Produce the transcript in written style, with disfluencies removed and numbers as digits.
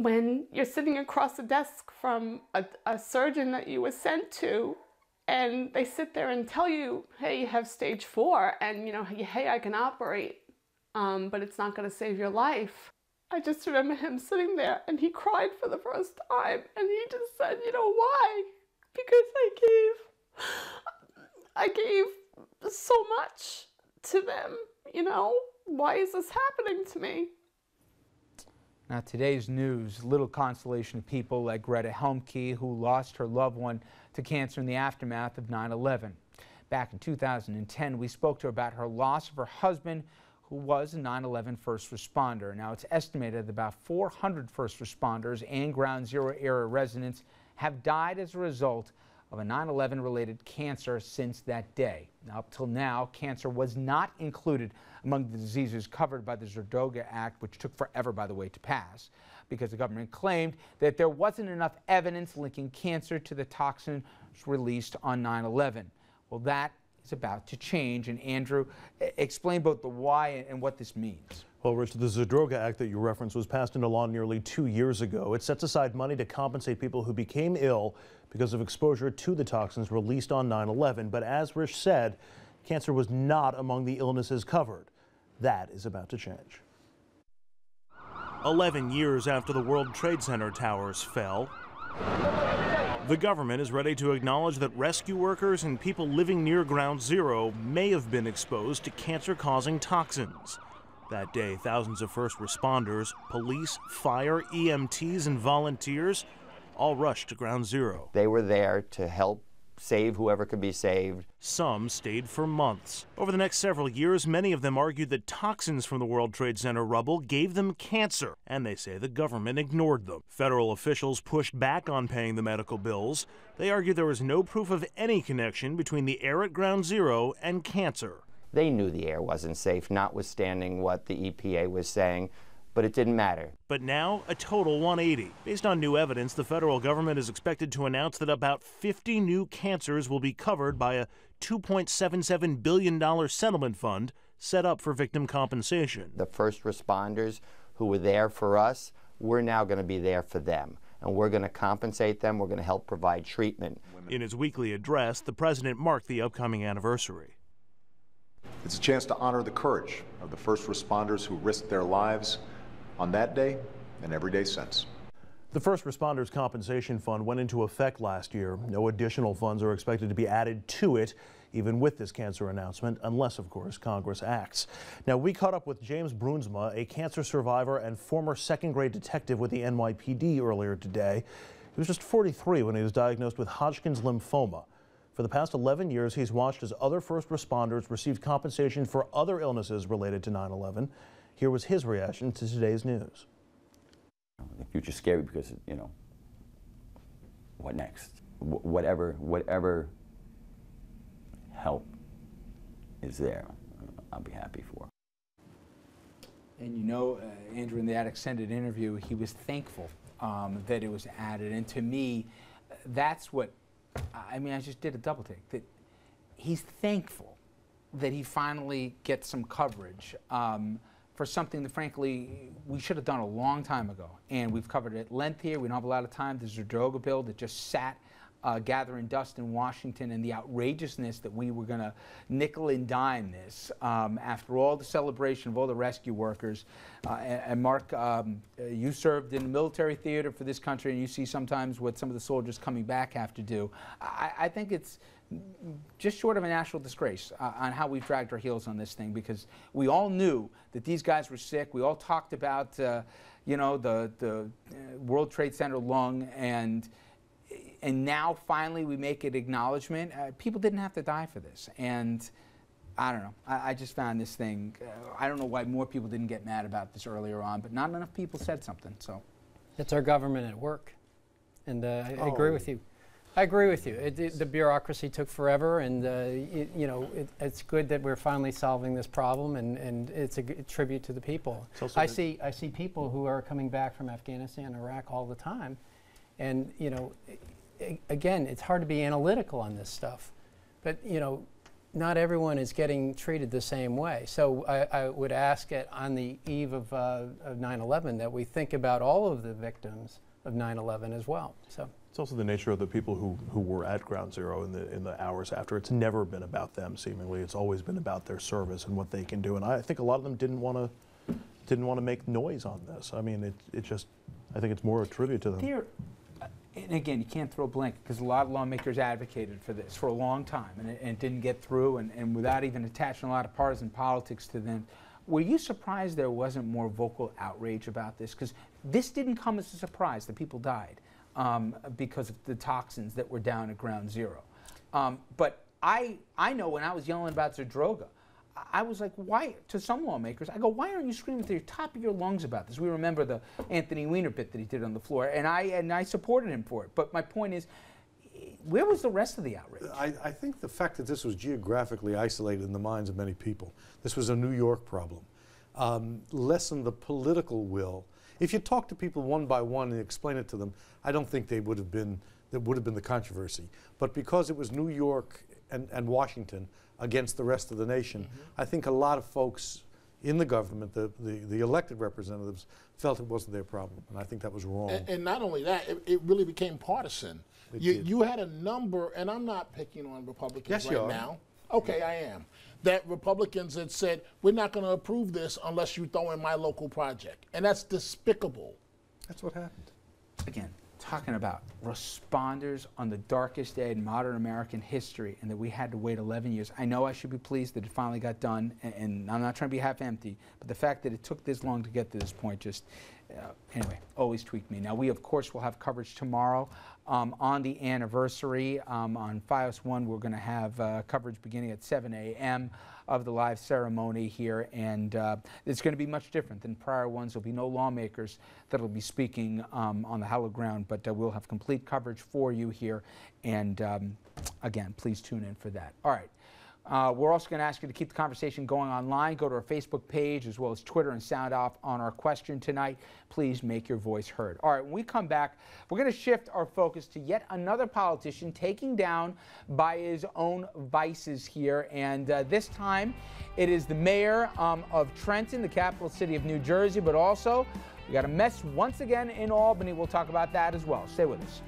when you're sitting across the desk from a surgeon that you were sent to, and they sit there and tell you, hey, you have stage 4, and hey, I can operate, but it's not going to save your life. I just remember him sitting there, and he cried for the first time, and he just said, why? Because I gave so much to them, why is this happening to me? Now, today's news, little consolation to people like Greta Helmke, who lost her loved one to cancer in the aftermath of 9/11. Back in 2010, we spoke to her about her loss of her husband, who was a 9/11 first responder. Now, it's estimated that about 400 first responders and Ground Zero era residents have died as a result of a 9/11 related cancer since that day. Now, up till now, cancer was not included among the diseases covered by the Zerdoga Act, which took forever, by the way, to pass, because the government claimed that there wasn't enough evidence linking cancer to the toxins released on 9/11. Well, that is about to change, and Andrew, explain both the why and what this means. Well, Rich, the Zerdoga Act that you referenced was passed into law nearly 2 years ago. It sets aside money to compensate people who became ill because of exposure to the toxins released on 9/11. But as Rich said, cancer was not among the illnesses covered. That is about to change. 11 years after the World Trade Center towers fell, the government is ready to acknowledge that rescue workers and people living near Ground Zero may have been exposed to cancer-causing toxins. That day, thousands of first responders, police, fire, EMTs, and volunteers all rushed to Ground Zero. They were there to help save whoever could be saved. Some stayed for months. Over the next several years, many of them argued that toxins from the World Trade Center rubble gave them cancer, and they say the government ignored them. Federal officials pushed back on paying the medical bills. They argued there was no proof of any connection between the air at Ground Zero and cancer. They knew the air wasn't safe, notwithstanding what the EPA was saying, but it didn't matter. But now, a total 180. Based on new evidence, the federal government is expected to announce that about 50 new cancers will be covered by a $2.77 billion settlement fund set up for victim compensation. The first responders who were there for us, we're now going to be there for them. And we're going to compensate them. We're going to help provide treatment. In his weekly address, the president marked the upcoming anniversary. It's a chance to honor the courage of the first responders who risked their lives on that day and every day since. The First Responders Compensation Fund went into effect last year. No additional funds are expected to be added to it, even with this cancer announcement, unless, of course, Congress acts. Now, we caught up with James Brunsma, a cancer survivor and former second-grade detective with the NYPD earlier today. He was just 43 when he was diagnosed with Hodgkin's lymphoma. For the past 11 years, he's watched as other first responders received compensation for other illnesses related to 9/11. Here was his reaction to today's news. The future's scary because, what next? Whatever help is there, I'll be happy for. And Andrew, in that extended interview, he was thankful that it was added. And to me, that's what, I just did a double take, that he's thankful that he finally gets some coverage for something that, frankly, we should have done a long time ago. And we've covered it at length here. We don't have a lot of time. The Zerdoga bill that just sat gathering dust in Washington, and the outrageousness that we were going to nickel and dime this after all the celebration of all the rescue workers. And Mark, you served in the military theater for this country, and you see sometimes what some of the soldiers coming back have to do. I think it's just short of a national disgrace on how we've dragged our heels on this thing, because we all knew that these guys were sick. We all talked about, the World Trade Center lung, and now finally we make an acknowledgement. People didn't have to die for this, and I don't know. I just found this thing, I don't know why more people didn't get mad about this earlier on, but not enough people said something. So it's our government at work, and I agree with you. I agree with you. The bureaucracy took forever, and it's good that we're finally solving this problem, and it's a tribute to the people. I see people who are coming back from Afghanistan and Iraq all the time, and again, it's hard to be analytical on this stuff, but not everyone is getting treated the same way. So I would ask on the eve of 9/11 that we think about all of the victims of 9/11 as well. So it's also the nature of the people who were at Ground Zero in the hours after. It's never been about them, seemingly. It's always been about their service and what they can do. And I think a lot of them didn't want to make noise on this. I mean, I think it's more a tribute to them. And again, you can't throw blanket because a lot of lawmakers advocated for this for a long time, and it didn't get through, and without even attaching a lot of partisan politics to them. Were you surprised there wasn't more vocal outrage about this? Because this didn't come as a surprise that people died because of the toxins that were down at Ground Zero. But I know when I was yelling about Zadroga, I was like, why, to some lawmakers, I go, why aren't you screaming to the top of your lungs about this? We remember the Anthony Weiner bit that he did on the floor, and I supported him for it. But my point is, where was the rest of the outrage? I think the fact that this was geographically isolated in the minds of many people, this was a New York problem, lessened the political will. If you talk to people one by one and explain it to them, I don't think there would have been the controversy. But because it was New York and Washington against the rest of the nation, I think a lot of folks in the government, the elected representatives, felt it wasn't their problem, and I think that was wrong. And not only that, it really became partisan. You had a number, and I'm not picking on Republicans right now. Okay, I am. That Republicans had said, we're not going to approve this unless you throw in my local project. And that's despicable. That's what happened. Again, talking about responders on the darkest day in modern American history, and that we had to wait 11 years. I know I should be pleased that it finally got done, and I'm not trying to be half-empty, but the fact that it took this long to get to this point just, anyway, always tweaked me. Now, we, of course, will have coverage tomorrow on the anniversary. On FiOS 1, we're going to have coverage beginning at 7 a.m. of the live ceremony here, and it's going to be much different than prior ones. There'll be no lawmakers that will be speaking on the hallowed ground, but we'll have complete coverage for you here, and again, please tune in for that. All right. We're also going to ask you to keep the conversation going online. Go to our Facebook page as well as Twitter and sound off on our question tonight. Please make your voice heard. All right, when we come back, we're going to shift our focus to yet another politician taken down by his own vices here. And this time, it is the mayor of Trenton, the capital city of New Jersey, but also we got a mess once again in Albany. We'll talk about that as well. Stay with us.